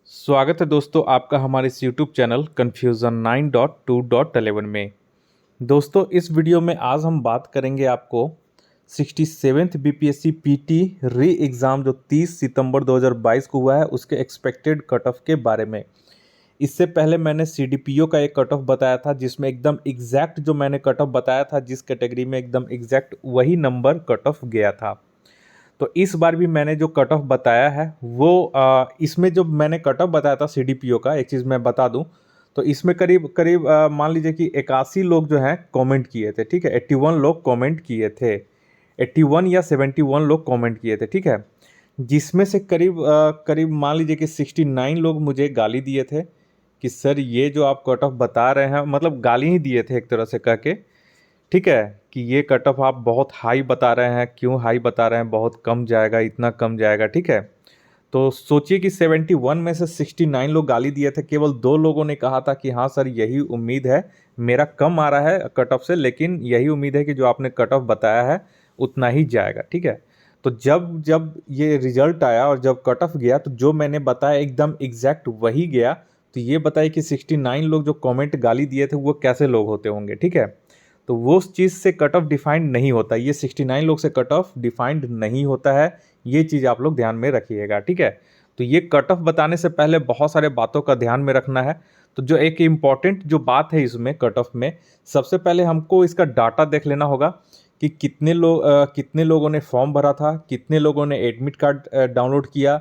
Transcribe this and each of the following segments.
स्वागत है दोस्तों आपका हमारे इस यूट्यूब चैनल कन्फ्यूज़न 9.2.11 में। दोस्तों इस वीडियो में आज हम बात करेंगे आपको 67th बीपीएससी पीटी री एग्ज़ाम जो 30 सितंबर 2022 को हुआ है उसके एक्सपेक्टेड कट ऑफ के बारे में। इससे पहले मैंने सीडीपीओ का एक कट ऑफ बताया था जिसमें एकदम एग्जैक्ट जो मैंने कट ऑफ बताया था जिस कैटेगरी में एकदम एग्जैक्ट वही नंबर कट ऑफ गया था। तो इस बार भी मैंने जो कट ऑफ बताया है वो इसमें जो मैंने कट ऑफ बताया था सीडीपीओ का एक चीज़ मैं बता दूं। तो इसमें करीब करीब मान लीजिए कि 81 लोग जो हैं कमेंट किए थे, ठीक है। 81 लोग कमेंट किए थे, 81 या 71 लोग कमेंट किए थे, ठीक है। जिसमें से करीब करीब मान लीजिए कि 69 लोग मुझे गाली दिए थे कि सर ये जो आप कट ऑफ बता रहे हैं, मतलब गाली ही दिए थे एक तरह से कह के, ठीक है, कि ये कट ऑफ आप बहुत हाई बता रहे हैं, क्यों हाई बता रहे हैं, बहुत कम जाएगा, इतना कम जाएगा, ठीक है। तो सोचिए कि 71 में से 69 लोग गाली दिए थे, केवल 2 लोगों ने कहा था कि हाँ सर यही उम्मीद है, मेरा कम आ रहा है कट ऑफ से, लेकिन यही उम्मीद है कि जो आपने कट ऑफ बताया है उतना ही जाएगा, ठीक है। तो जब जब ये रिजल्ट आया और जब कट ऑफ गया तो जो मैंने बताया एकदम एग्जैक्ट वही गया। तो ये बताइए कि 69 लोग जो कमेंट गाली दिए थे वो कैसे लोग होते होंगे, ठीक है। तो वो उस चीज़ से कट ऑफ डिफाइंड नहीं होता, ये 69 लोग से कट ऑफ डिफाइंड नहीं होता है, ये चीज़ आप लोग ध्यान में रखिएगा, ठीक है। तो ये कट ऑफ बताने से पहले बहुत सारे बातों का ध्यान में रखना है। तो जो एक इम्पॉर्टेंट जो बात है इसमें कट ऑफ में, सबसे पहले हमको इसका डाटा देख लेना होगा कि कितने लोगों ने फॉर्म भरा था, कितने लोगों ने एडमिट कार्ड डाउनलोड किया,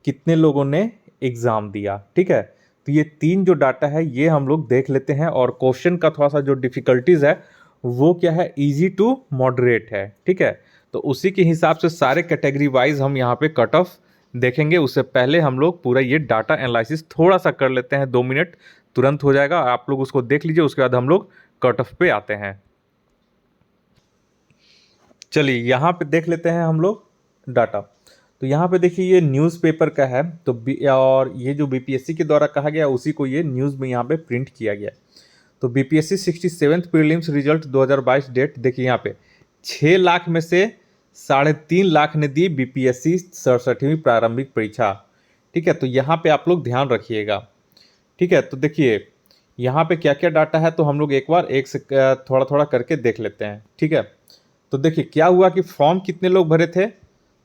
कितने लोगों ने एग्ज़ाम दिया, ठीक है। तो ये 3 जो डाटा है ये हम लोग देख लेते हैं, और क्वेश्चन का थोड़ा सा जो डिफ़िकल्टीज़ है वो क्या है, इजी टू मॉडरेट है, ठीक है। तो उसी के हिसाब से सारे कैटेगरी वाइज हम यहाँ पे कट ऑफ देखेंगे। उससे पहले हम लोग पूरा ये डाटा एनालिसिस थोड़ा सा कर लेते हैं, 2 मिनट तुरंत हो जाएगा, आप लोग उसको देख लीजिए, उसके बाद हम लोग कट ऑफ पे आते हैं। चलिए यहाँ पे देख लेते हैं हम लोग डाटा। तो यहाँ पे देखिए ये न्यूज़पेपर का है, तो और ये जो बीपीएससी के द्वारा कहा गया उसी को ये न्यूज़ में यहाँ पे प्रिंट किया गया। तो BPSC 67th prelims result 2022 date देखिए यहाँ पे 6 लाख में से 3.5 लाख ने दी बीपीएससी 67वीं प्रारंभिक परीक्षा, ठीक है। तो यहाँ पे आप लोग ध्यान रखिएगा, ठीक है। तो देखिए यहाँ पे क्या क्या डाटा है, तो हम लोग एक बार एक से थोड़ा थोड़ा करके देख लेते हैं, ठीक है। तो देखिए क्या हुआ कि फॉर्म कितने लोग भरे थे,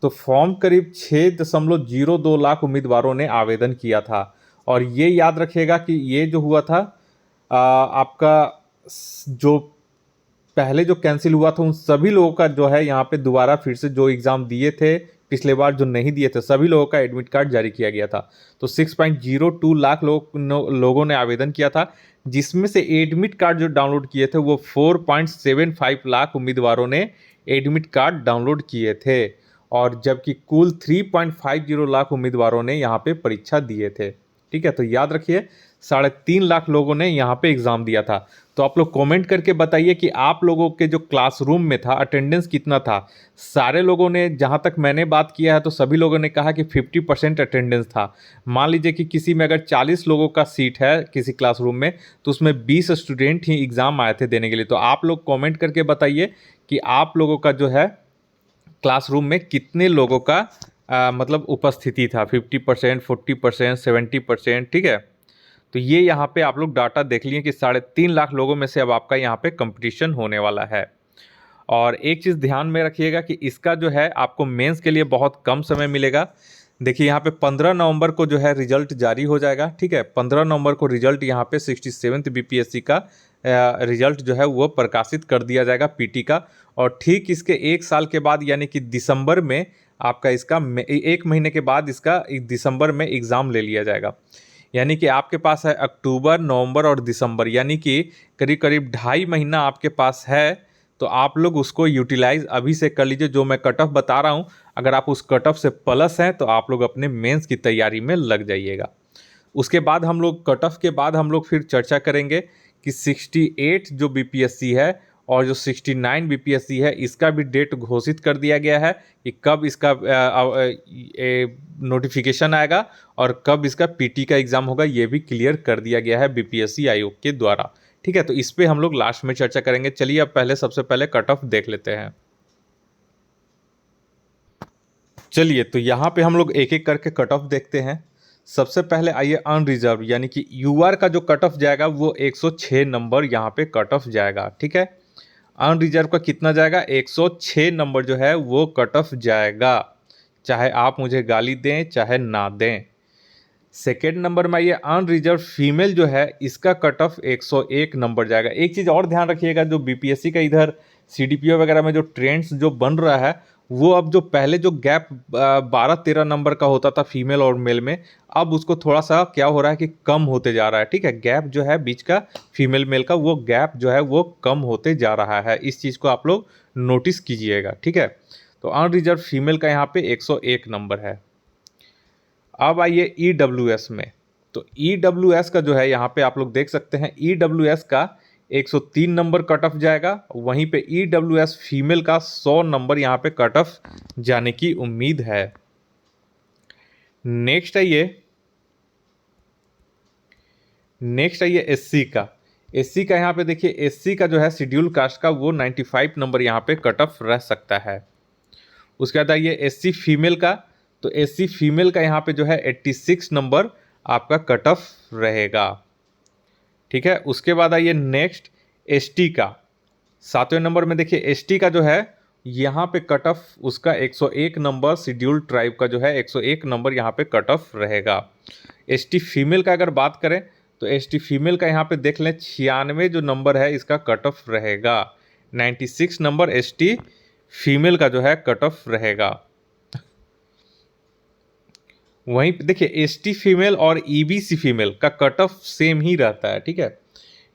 तो फॉर्म करीब 6.02 लाख उम्मीदवारों ने आवेदन किया था। और ये याद रखिएगा कि ये जो हुआ था आपका जो पहले जो कैंसिल हुआ था उन सभी लोगों का जो है यहाँ पे दोबारा फिर से जो एग्ज़ाम दिए थे, पिछले बार जो नहीं दिए थे, सभी लोगों का एडमिट कार्ड जारी किया गया था। तो 6.02 लाख लोगों ने आवेदन किया था, जिसमें से एडमिट कार्ड जो डाउनलोड किए थे वो 4.75 लाख उम्मीदवारों ने एडमिट कार्ड डाउनलोड किए थे, और जबकि कुल 3.50 लाख उम्मीदवारों ने यहाँ पे परीक्षा दिए थे, ठीक है। तो याद रखिए 3.5 लाख लोगों ने यहाँ पे एग्ज़ाम दिया था। तो आप लोग कमेंट करके बताइए कि आप लोगों के जो क्लासरूम में था अटेंडेंस कितना था। सारे लोगों ने, जहाँ तक मैंने बात किया है तो सभी लोगों ने कहा कि 50% अटेंडेंस था। मान लीजिए कि किसी में अगर 40 लोगों का सीट है किसी क्लासरूम में, तो उसमें 20 स्टूडेंट ही एग्ज़ाम आए थे देने के लिए। तो आप लोग कमेंट करके बताइए कि आप लोगों का जो है क्लासरूम में कितने लोगों का मतलब उपस्थिति था, 50%, 40%, 70%, ठीक है। तो ये यहाँ पे आप लोग डाटा देख लिए कि 3.5 लाख लोगों में से अब आपका यहाँ पे कंपटीशन होने वाला है। और एक चीज़ ध्यान में रखिएगा कि इसका जो है आपको मेंस के लिए बहुत कम समय मिलेगा। देखिए यहाँ पे 15 नवंबर को जो है रिजल्ट जारी हो जाएगा, ठीक है। 15 नवंबर को रिजल्ट यहाँ पे 67th बीपीएससी का रिजल्ट जो है वो प्रकाशित कर दिया जाएगा पीटी का। और ठीक इसके 1 साल के बाद यानी कि दिसंबर में आपका इसका 1 महीने के बाद इसका दिसंबर में एग्ज़ाम ले लिया जाएगा। यानी कि आपके पास है अक्टूबर, नवंबर और दिसंबर, यानी कि करीब करीब 2.5 महीना आपके पास है। तो आप लोग उसको यूटिलाइज अभी से कर लीजिए। जो मैं कट ऑफ बता रहा हूँ, अगर आप उस कट ऑफ से प्लस हैं तो आप लोग अपने मेंस की तैयारी में लग जाइएगा। उसके बाद हम लोग कट ऑफ के बाद हम लोग फिर चर्चा करेंगे कि 68 जो बीपीएससी है और जो 69 बीपीएससी है इसका भी डेट घोषित कर दिया गया है कि कब इसका नोटिफिकेशन आएगा और कब इसका पीटी का एग्ज़ाम होगा, ये भी क्लियर कर दिया गया है बीपीएससी आयोग के द्वारा, ठीक है। तो इस पे हम लोग लास्ट में चर्चा करेंगे। चलिए अब पहले सबसे पहले कट ऑफ देख लेते हैं। चलिए तो यहाँ पे हम लोग एक एक करके कट ऑफ देखते हैं। सबसे पहले आइए अनरिजर्व यानी कि यूआर का जो कट ऑफ जाएगा वो 106 नंबर यहाँ पे कट ऑफ जाएगा। ठीक है, अनरिजर्व का कितना जाएगा, 106 नंबर जो है वो कट ऑफ जाएगा, चाहे आप मुझे गाली दें चाहे ना दें। सेकेंड नंबर में ये अनरिजर्व फीमेल जो है इसका कट ऑफ 101 नंबर जाएगा। एक चीज़ और ध्यान रखिएगा, जो बीपीएससी का इधर सीडीपीओ वगैरह में जो ट्रेंड्स जो बन रहा है वो अब जो पहले जो गैप 12-13 नंबर का होता था फीमेल और मेल में, अब उसको थोड़ा सा क्या हो रहा है कि कम होते जा रहा है। ठीक है, गैप जो है बीच का फीमेल मेल का वो गैप जो है वो कम होते जा रहा है, इस चीज़ को आप लोग नोटिस कीजिएगा। ठीक है, तो अनरिजर्व फीमेल का यहाँ पे 101 नंबर है। अब आइए ईडब्ल्यूएस में, तो ईडब्ल्यूएस का जो है यहाँ पे आप लोग देख सकते हैं ईडब्ल्यूएस का 103 नंबर कट ऑफ जाएगा। वहीं पे ईडब्ल्यूएस फीमेल का 100 नंबर यहाँ पे कट ऑफ जाने की उम्मीद है। नेक्स्ट आइए एससी का। एससी का यहाँ पे देखिए, एससी का जो है शेड्यूल कास्ट का वो 95 नंबर यहाँ पे कट ऑफ रह सकता है। उसके बाद आइए एससी फीमेल का, तो एससी फीमेल का यहाँ पे जो है 86 नंबर आपका कट ऑफ रहेगा। ठीक है, उसके बाद आइए नेक्स्ट एसटी का। 7वें नंबर में देखिए एसटी का जो है यहाँ पे कट ऑफ उसका 101 नंबर, शेड्यूल ट्राइब का जो है 101 नंबर यहाँ पे कट ऑफ रहेगा। एसटी फीमेल का अगर बात करें तो एसटी फीमेल का यहाँ पे देख लें 96 जो नंबर है इसका कट ऑफ रहेगा। 96 नंबर एसटी फीमेल का जो है कट ऑफ रहेगा। वहीं पे देखिए एसटी फीमेल और ईबीसी फीमेल का कट ऑफ सेम ही रहता है। ठीक है,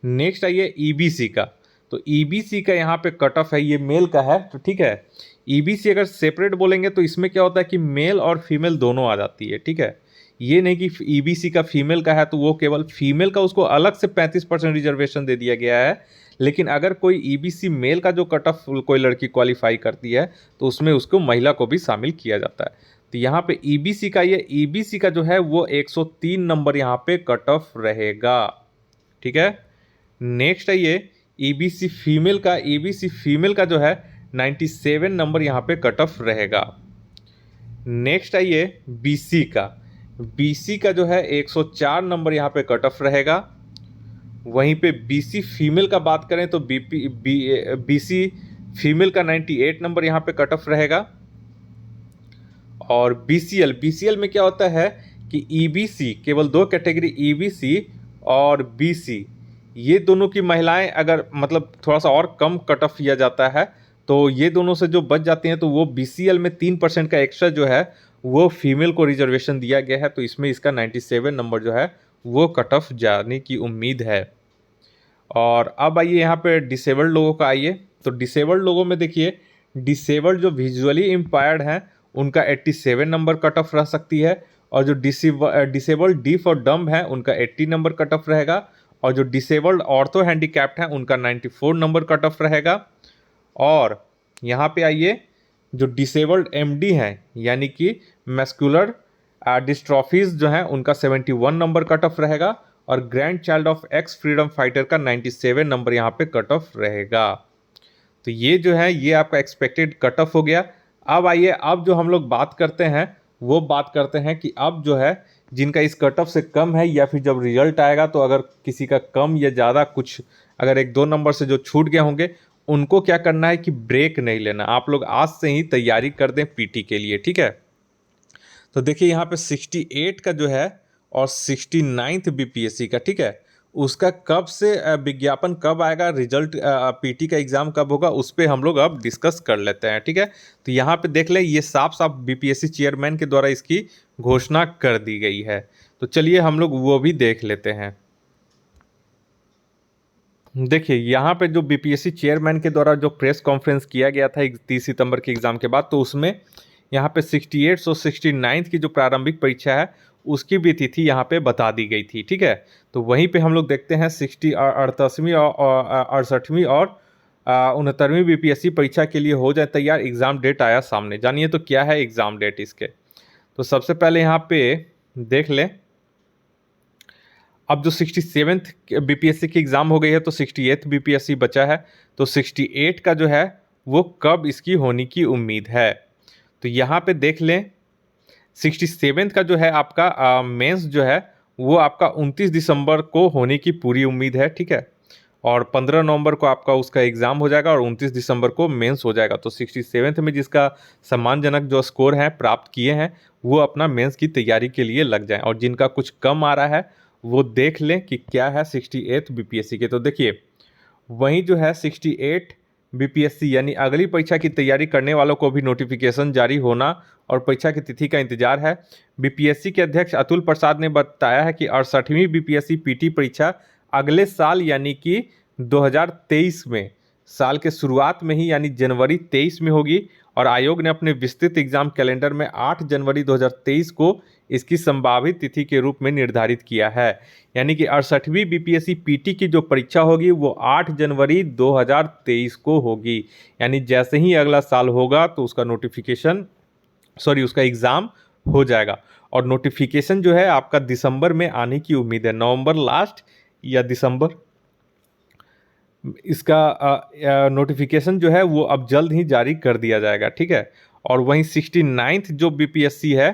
नेक्स्ट आइए ईबीसी का, तो ईबीसी का यहाँ पे कट ऑफ है, ये मेल का है। तो ठीक है, ईबीसी अगर सेपरेट बोलेंगे तो इसमें क्या होता है कि मेल और फीमेल दोनों आ जाती है। ठीक है, ये नहीं कि ईबीसी का फीमेल का है तो वो केवल फीमेल का उसको अलग से 35% रिजर्वेशन दे दिया गया है, लेकिन अगर कोई ईबीसी मेल का जो कट ऑफ कोई लड़की क्वालिफाई करती है तो उसमें उसको महिला को भी शामिल किया जाता है। तो यहाँ पे ईबीसी का, ये ईबीसी का जो है वो 103 नंबर यहाँ पे कट ऑफ रहेगा। ठीक है, नेक्स्ट आइए ईबीसी फीमेल का, ईबीसी फीमेल का जो है 97 नंबर यहाँ पे कट ऑफ रहेगा। नेक्स्ट आइए बीसी का, बीसी का जो है 104 नंबर यहाँ पे कट ऑफ रहेगा। वहीं पे बीसी फीमेल का बात करें तो बीसी फीमेल का 98 नंबर यहाँ पे कट ऑफ रहेगा। और बीसीएल, बीसीएल में क्या होता है कि ईबीसी केवल दो कैटेगरी, ईबीसी और बीसी, ये दोनों की महिलाएं अगर मतलब थोड़ा सा और कम कट ऑफ किया जाता है तो ये दोनों से जो बच जाती हैं तो वो बीसीएल में 3% का एक्स्ट्रा जो है वो फीमेल को रिजर्वेशन दिया गया है, तो इसमें इसका 97 नंबर जो है वो कट ऑफ जाने की उम्मीद है। और अब आइए यहाँ पे डिसेबल्ड लोगों का आइए, तो डिसेबल्ड लोगों में देखिए डिसेबल्ड जो विजुअली इम्पायर्ड हैं उनका 87 नंबर कट ऑफ रह सकती है, और जो डिसेबल्ड डीफ और डम्ब हैं उनका 80 नंबर कट ऑफ रहेगा, और जो डिसेबल्ड ऑर्थो हैंडीकैप्ड हैं उनका 94 नंबर कट ऑफ रहेगा। और यहाँ पे आइए जो डिसेबल्ड एमडी हैं यानी कि मैस्कुलर डिस्ट्रॉफीज जो हैं उनका 71 नंबर कट ऑफ रहेगा, और grand child of x freedom fighter का 97 नंबर यहाँ पे कट ऑफ रहेगा। तो ये जो है ये आपका एक्सपेक्टेड कट ऑफ हो गया। अब आइए, अब जो हम लोग बात करते हैं वो बात करते हैं कि अब जो है जिनका इस कट ऑफ से कम है, या फिर जब रिजल्ट आएगा तो अगर किसी का कम या ज़्यादा कुछ अगर 1-2 नंबर से जो छूट गए होंगे उनको क्या करना है कि ब्रेक नहीं लेना, आप लोग आज से ही तैयारी कर दें पीटी के लिए। ठीक है, तो देखिए यहाँ पे 68 का जो है और 69th बीपीएससी का, ठीक है, उसका कब से विज्ञापन कब आएगा, रिजल्ट पीटी का एग्ज़ाम कब होगा, उस पर हम लोग अब डिस्कस कर लेते हैं। ठीक है, तो यहाँ पे देख लें ये साफ साफ बीपीएससी चेयरमैन के द्वारा इसकी घोषणा कर दी गई है। तो चलिए हम लोग वो भी देख लेते हैं। देखिए यहाँ पे जो बीपीएससी चेयरमैन के द्वारा जो प्रेस कॉन्फ्रेंस किया गया था 30 सितंबर के एग्ज़ाम के बाद, तो उसमें यहाँ पे 68 और 69 की जो प्रारंभिक परीक्षा है उसकी भी तिथि यहाँ पे बता दी गई थी। ठीक है, तो वहीं पे हम लोग देखते हैं 68वीं और 68वीं और 69वीं बीपीएससी परीक्षा के लिए हो जाए तैयार। एग्ज़ाम डेट आया सामने, जानिए तो क्या है एग्ज़ाम डेट इसके। तो सबसे पहले यहाँ पे देख लें, अब जो 67th बीपीएससी की एग्ज़ाम हो गई है तो 68th बीपीएससी बचा है, तो 68 का जो है वो कब इसकी होने की उम्मीद है। तो यहाँ पे देख लें 67 का जो है आपका मेंस जो है वो आपका 29 दिसंबर को होने की पूरी उम्मीद है, ठीक है। और 15 नवंबर को आपका उसका एग्ज़ाम हो जाएगा और 29 दिसंबर को मेंस हो जाएगा। तो 67th में जिसका सम्मानजनक जो स्कोर है प्राप्त किए हैं वो अपना मेंस की तैयारी के लिए लग जाएं, और जिनका कुछ कम आ रहा है वो देख लें कि क्या है 68 बीपीएससी के। तो देखिए वहीं जो है 68 बीपीएससी यानी अगली परीक्षा की तैयारी करने वालों को भी नोटिफिकेशन जारी होना और परीक्षा की तिथि का इंतजार है। बीपीएससी के अध्यक्ष अतुल प्रसाद ने बताया है कि 68वीं बीपीएससी पीटी परीक्षा अगले साल यानी कि 2023 में, साल के शुरुआत में ही यानी जनवरी 23 में होगी, और आयोग ने अपने विस्तृत एग्जाम कैलेंडर में 8 जनवरी 2023 को इसकी संभावित तिथि के रूप में निर्धारित किया है। यानी कि 68वीं बीपीएससी पीटी की जो परीक्षा होगी वो 8 जनवरी 2023 को होगी। यानी जैसे ही अगला साल होगा तो उसका उसका एग्ज़ाम हो जाएगा, और नोटिफिकेशन जो है आपका दिसंबर में आने की उम्मीद है, नवंबर लास्ट या दिसंबर। इसका नोटिफिकेशन जो है वो अब जल्द ही जारी कर दिया जाएगा, ठीक है। और वहीं 69th जो बीपीएससी है,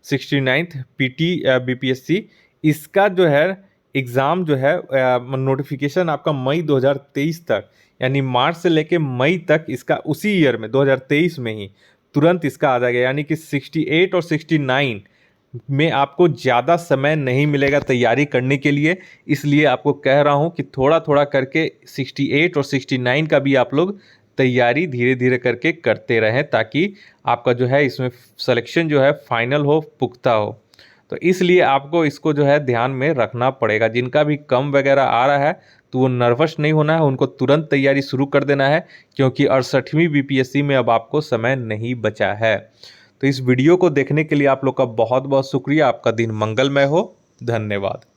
69th पीटी बीपीएससी, इसका जो है एग्ज़ाम जो है नोटिफिकेशन आपका मई 2023 तक, यानी मार्च से लेके मई तक इसका उसी ईयर में 2023 में ही तुरंत इसका आ जाएगा। यानी कि 68 और 69 में आपको ज़्यादा समय नहीं मिलेगा तैयारी करने के लिए, इसलिए आपको कह रहा हूँ कि थोड़ा थोड़ा करके 68 और 69 का भी आप लोग तैयारी धीरे धीरे करके करते रहें, ताकि आपका जो है इसमें सिलेक्शन जो है फाइनल हो, पुख्ता हो। तो इसलिए आपको इसको जो है ध्यान में रखना पड़ेगा। जिनका भी कम वगैरह आ रहा है तो वो नर्वस नहीं होना है, उनको तुरंत तैयारी शुरू कर देना है, क्योंकि 68वीं बीपीएससी में अब आपको समय नहीं बचा है। तो इस वीडियो को देखने के लिए आप लोग का बहुत बहुत शुक्रिया। आपका दिन मंगलमय हो। धन्यवाद।